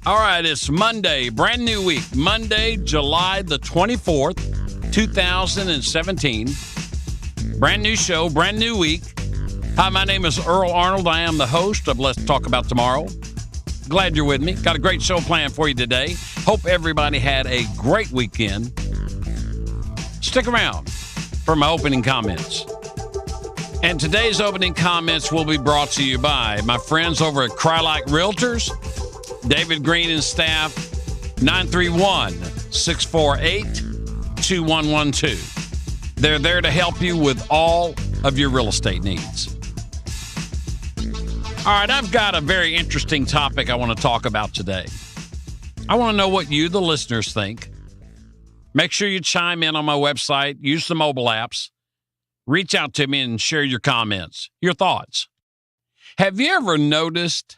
All right, it's Monday, brand new week. Monday, July the 24th, 2017. Brand new show, brand new week. Hi, my name is Earl Arnold. I am the host of Let's Talk About Tomorrow. Glad you're with me. Got a great show planned for you today. Hope everybody had a great weekend. Stick around for my opening comments. And today's opening comments will be brought to you by my friends over at Cry Like Realtors, David Green and staff, 931-648-2112. They're there to help you with all of your real estate needs. All right, I've got a very interesting topic I want to talk about today. I want to know what you, the listeners, think. Make sure you chime in on my website, use the mobile apps, reach out to me and share your comments, your thoughts. Have you ever noticed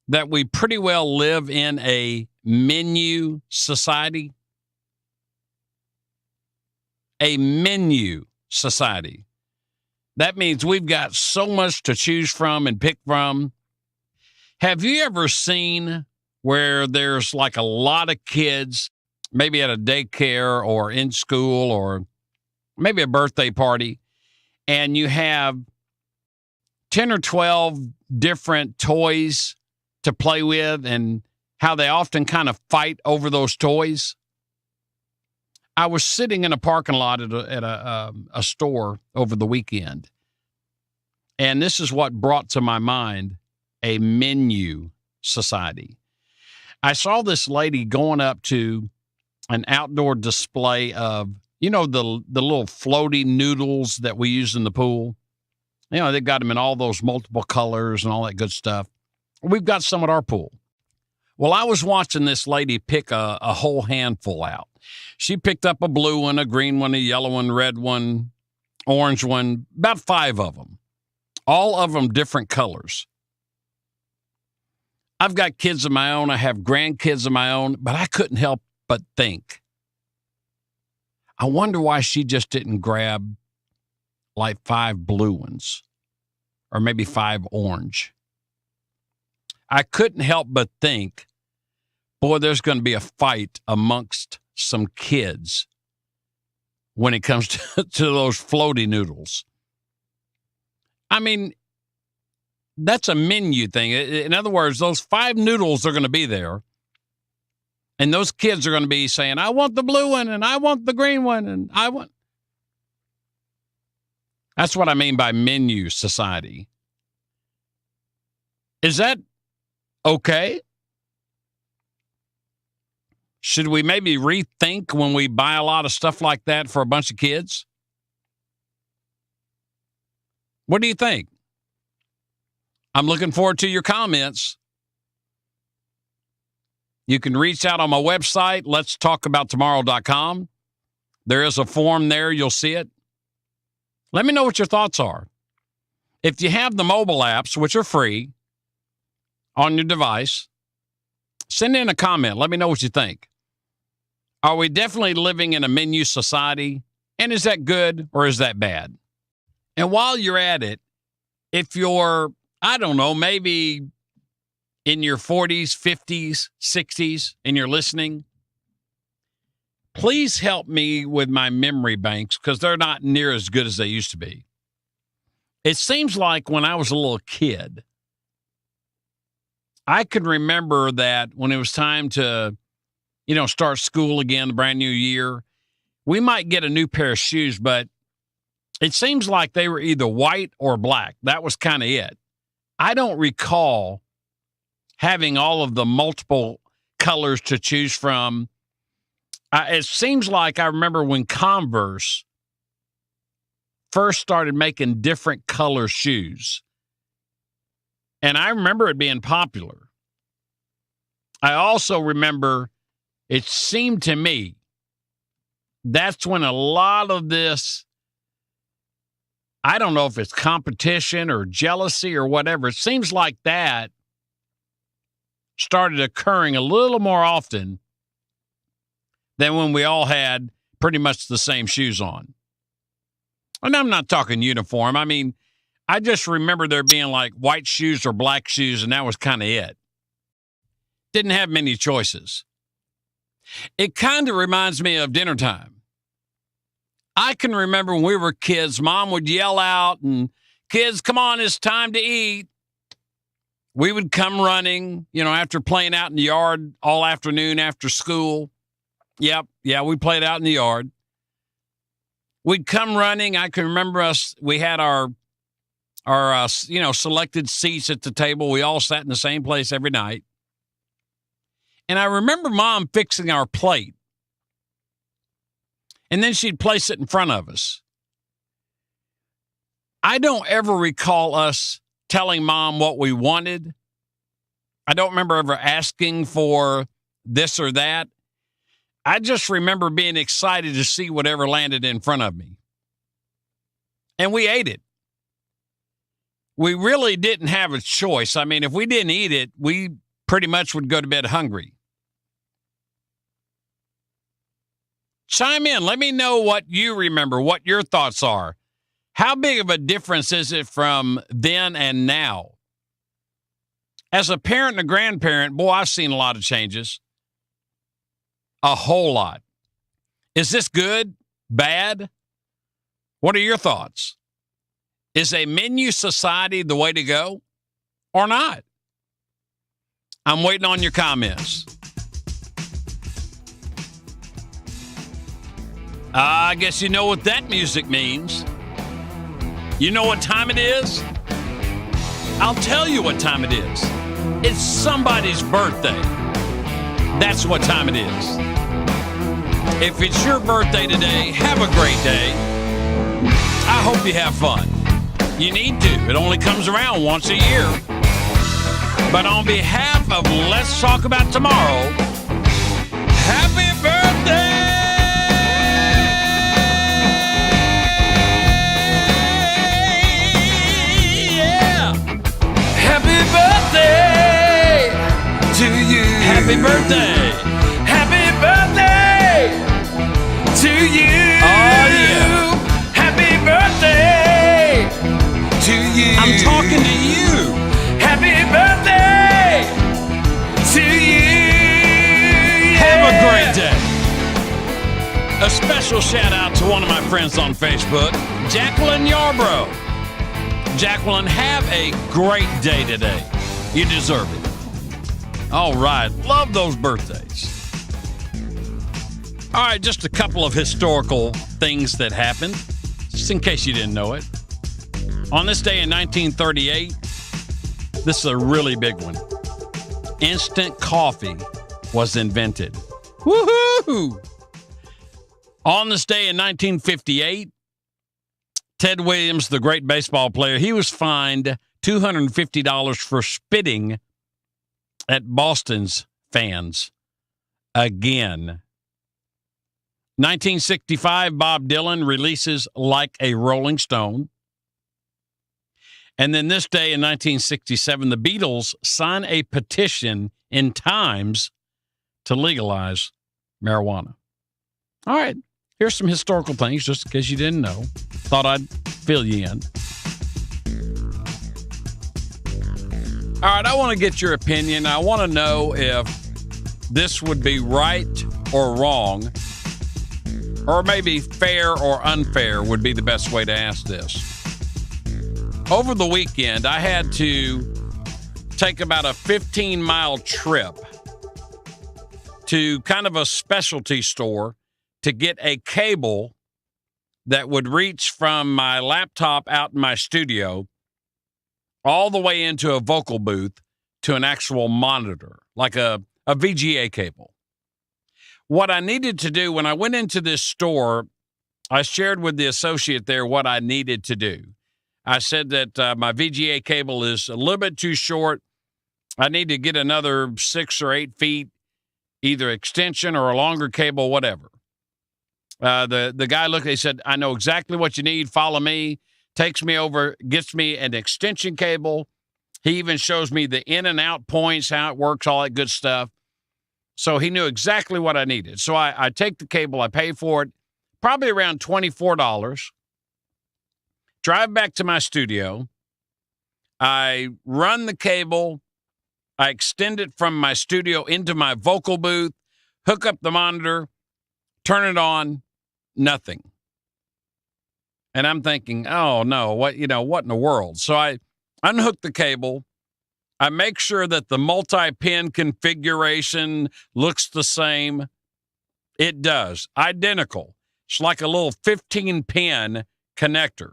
that we pretty well live in a menu society? A menu society. That means we've got so much to choose from and pick from. Have you ever seen where there's like a lot of kids, maybe at a daycare or in school or maybe a birthday party, and you have 10 or 12 different toys to play with and how they often kind of fight over those toys? I was sitting in a parking lot at a store over the weekend, and this is what brought to my mind a menu society. I saw this lady going up to an outdoor display of, you know, the little floaty noodles that we use in the pool. You know, they've got them in all those multiple colors and all that good stuff. We've got some at our pool. Well, I was watching this lady pick a whole handful out. She picked up a blue one, a green one, a yellow one, red one, orange one, about 5 of them. All of them different colors. I've got kids of my own. I have grandkids of my own, but I couldn't help but think, I wonder why she just didn't grab like 5 blue ones or maybe 5 orange. I couldn't help but think, boy, there's going to be a fight amongst some kids when it comes to those floaty noodles. I mean, that's a menu thing. In other words, those 5 noodles are going to be there, and those kids are going to be saying, I want the blue one, and I want the green one, and I want... That's what I mean by menu society. Is that okay? Should we maybe rethink when we buy a lot of stuff like that for a bunch of kids? What do you think? I'm looking forward to your comments. You can reach out on my website, letstalkabouttomorrow.com. There is a form there. You'll see it. Let me know what your thoughts are. If you have the mobile apps, which are free, on your device, send in a comment. Let me know what you think. Are we definitely living in a menu society? And is that good or is that bad? And while you're at it, if you're, I don't know, maybe in your 40s, 50s, 60s, and you're listening, please help me with my memory banks because they're not near as good as they used to be. It seems like when I was a little kid, I could remember that when it was time to, start school again, the brand new year, we might get a new pair of shoes, but it seems like they were either white or black. That was kind of it. I don't recall having all of the multiple colors to choose from. It seems like I remember when Converse first started making different color shoes. And I remember it being popular. I also remember it seemed to me that's when a lot of this, I don't know if it's competition or jealousy or whatever, it seems like that started occurring a little more often than when we all had pretty much the same shoes on. And I'm not talking uniform. I mean, I just remember there being like white shoes or black shoes, and that was kind of it. Didn't have many choices. It kind of reminds me of dinner time. I can remember when we were kids, Mom would yell out and, "Kids, come on, it's time to eat." We would come running, after playing out in the yard all afternoon after school. Yeah, we played out in the yard. We'd come running. I can remember we had our selected seats at the table. We all sat in the same place every night. And I remember Mom fixing our plate. And then she'd place it in front of us. I don't ever recall us telling Mom what we wanted. I don't remember ever asking for this or that. I just remember being excited to see whatever landed in front of me. And we ate it. We really didn't have a choice. I mean, if we didn't eat it, we pretty much would go to bed hungry. Chime in. Let me know what you remember, what your thoughts are. How big of a difference is it from then and now? As a parent and a grandparent, boy, I've seen a lot of changes. A whole lot. Is this good? Bad? What are your thoughts? Is a menu society the way to go or not? I'm waiting on your comments. I guess you know what that music means. You know what time it is? I'll tell you what time it is. It's somebody's birthday. That's what time it is. If it's your birthday today, have a great day. I hope you have fun. You need to. It only comes around once a year. But on behalf of Let's Talk About Tomorrow, happy birthday! Happy birthday to you. Happy birthday. Happy birthday to you. Oh, yeah. Happy birthday to you. I'm talking to you. Happy birthday to you. Yeah. Have a great day. A special shout out to one of my friends on Facebook, Jacqueline Yarbrough. Jacqueline, have a great day today. You deserve it. All right. Love those birthdays. All right. Just a couple of historical things that happened, just in case you didn't know it. On this day in 1938, this is a really big one. Instant coffee was invented. Woohoo! On this day in 1958, Ted Williams, the great baseball player, he was fined $250 for spitting at Boston's fans again. 1965, Bob Dylan releases Like a Rolling Stone. And then this day in 1967, the Beatles sign a petition in Times to legalize marijuana. All right. Here's some historical things, just in case you didn't know. Thought I'd fill you in. All right, I want to get your opinion. I want to know if this would be right or wrong, or maybe fair or unfair would be the best way to ask this. Over the weekend, I had to take about a 15-mile trip to kind of a specialty store to get a cable that would reach from my laptop out in my studio all the way into a vocal booth to an actual monitor, like a VGA cable. What I needed to do when I went into this store, I shared with the associate there what I needed to do. I said that my VGA cable is a little bit too short. I need to get another 6 or 8 feet, either extension or a longer cable, whatever. The guy looked, he said, "I know exactly what you need. Follow me." Takes me over, gets me an extension cable. He even shows me the in and out points, how it works, all that good stuff. So he knew exactly what I needed. So I take the cable, I pay for it, probably around $24. Drive back to my studio. I run the cable I extend it from my studio into my vocal booth, hook up the monitor, turn it on, nothing. And I'm thinking, oh no, what in the world? So I unhook the cable. I make sure that the multi-pin configuration looks the same. It does. Identical. It's like a little 15-pin connector.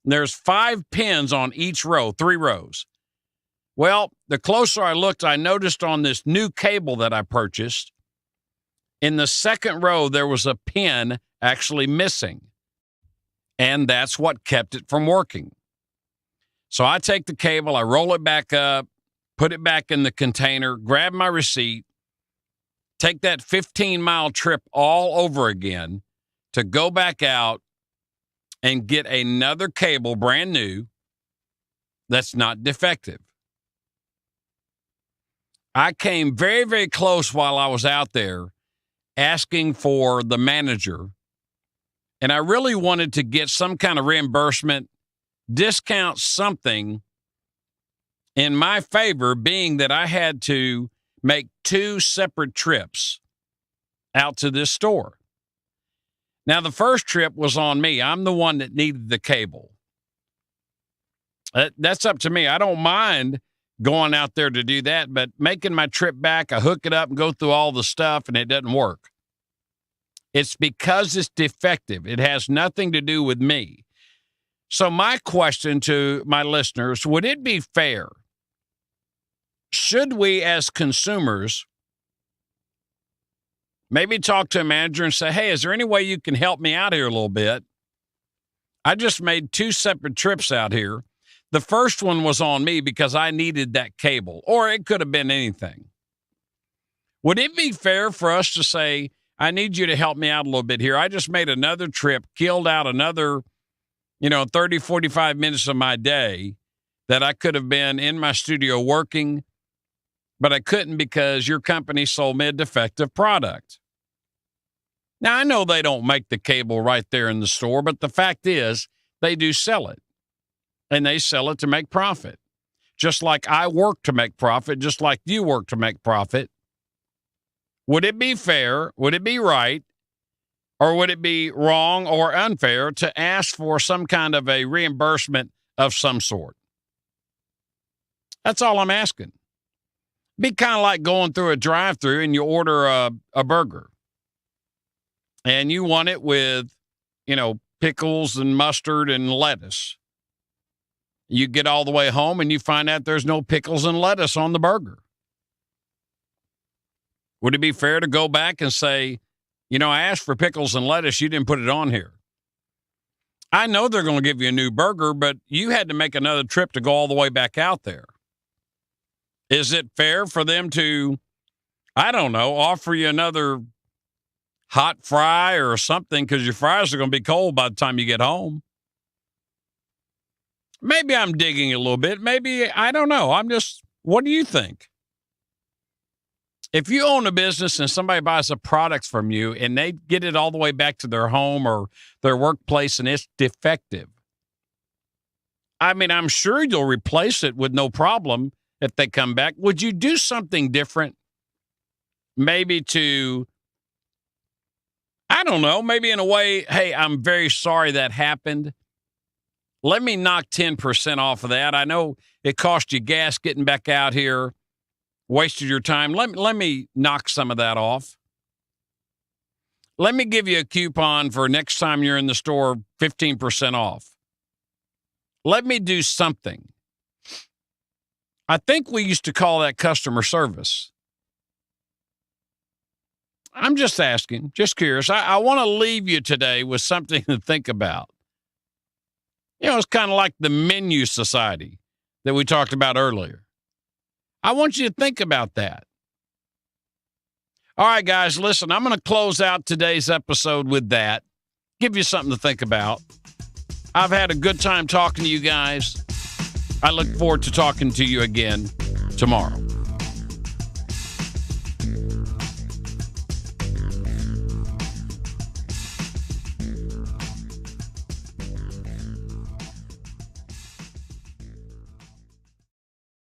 There's 5 pins on each row, 3 rows. Well, the closer I looked, I noticed on this new cable that I purchased, in the second row, there was a pin actually missing. And that's what kept it from working. So I take the cable, I roll it back up, put it back in the container, grab my receipt, take that 15-mile trip all over again to go back out and get another cable, brand new, that's not defective. I came very, very close while I was out there asking for the manager, and I really wanted to get some kind of reimbursement, discount, something in my favor, being that I had to make 2 separate trips out to this store. Now, the first trip was on me. I'm the one that needed the cable. That's up to me. I don't mind going out there to do that, but making my trip back, I hook it up and go through all the stuff, and it doesn't work. It's because it's defective. It has nothing to do with me. So my question to my listeners, would it be fair? Should we as consumers maybe talk to a manager and say, hey, is there any way you can help me out here a little bit? I just made 2 separate trips out here. The first one was on me because I needed that cable, or it could have been anything. Would it be fair for us to say, I need you to help me out a little bit here? I just made another trip, killed out another, 30, 45 minutes of my day that I could have been in my studio working, but I couldn't because your company sold me a defective product. Now, I know they don't make the cable right there in the store, but the fact is they do sell it, and they sell it to make profit. Just like I work to make profit, just like you work to make profit. Would it be fair? Would it be right? Or would it be wrong or unfair to ask for some kind of a reimbursement of some sort? That's all I'm asking. Be kind of like going through a drive-thru and you order a burger. And you want it with, pickles and mustard and lettuce. You get all the way home and you find out there's no pickles and lettuce on the burger. Would it be fair to go back and say, I asked for pickles and lettuce, you didn't put it on here? I know they're going to give you a new burger, but you had to make another trip to go all the way back out there. Is it fair for them to, offer you another hot fry or something because your fries are going to be cold by the time you get home? Maybe I'm digging a little bit. Maybe, I don't know. What do you think? If you own a business and somebody buys a product from you and they get it all the way back to their home or their workplace and it's defective, I'm sure you'll replace it with no problem if they come back. Would you do something different? Maybe maybe in a way, hey, I'm very sorry that happened. Let me knock 10% off of that. I know it cost you gas getting back out here. Wasted your time. Let me knock some of that off. Let me give you a coupon for next time you're in the store, 15% off. Let me do something. I think we used to call that customer service. I'm just asking, just curious. I want to leave you today with something to think about. It's kind of like the menu society that we talked about earlier. I want you to think about that. All right, guys, listen, I'm going to close out today's episode with that. Give you something to think about. I've had a good time talking to you guys. I look forward to talking to you again tomorrow.